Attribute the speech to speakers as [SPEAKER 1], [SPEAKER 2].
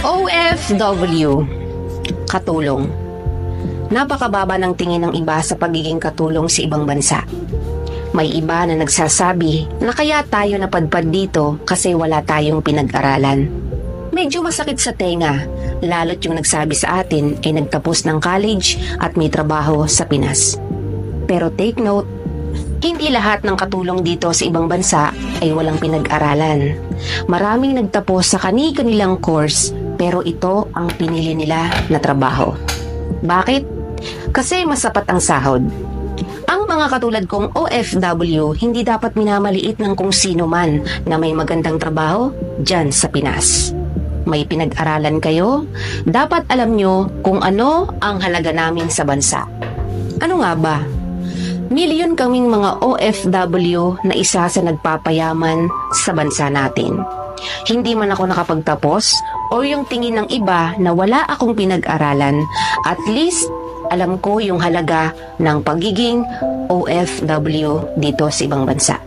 [SPEAKER 1] OFW, katulong. Napakababa ng tingin ng iba sa pagiging katulong sa ibang bansa. May iba na nagsasabi na kaya tayo napadpad dito kasi wala tayong pinag-aralan. Medyo masakit sa tenga, lalo't yung nagsabi sa atin ay nagtapos ng college at may trabaho sa Pinas. Pero take note, hindi lahat ng katulong dito sa ibang bansa ay walang pinag-aralan. Maraming nagtapos sa kani-kanilang course pero ito ang pinili nila na trabaho. Bakit? Kasi mas sapat ang sahod. Ang mga katulad kong OFW hindi dapat minamaliit ng kung sino man na may magandang trabaho dyan sa Pinas. May pinag-aralan kayo, dapat alam nyo kung ano ang halaga namin sa bansa. Ano nga ba? Milyon kaming mga OFW na isa sa nagpapayaman sa bansa natin. Hindi man ako nakapagtapos o yung tingin ng iba na wala akong pinag-aralan, at least alam ko yung halaga ng pagiging OFW dito sa ibang bansa.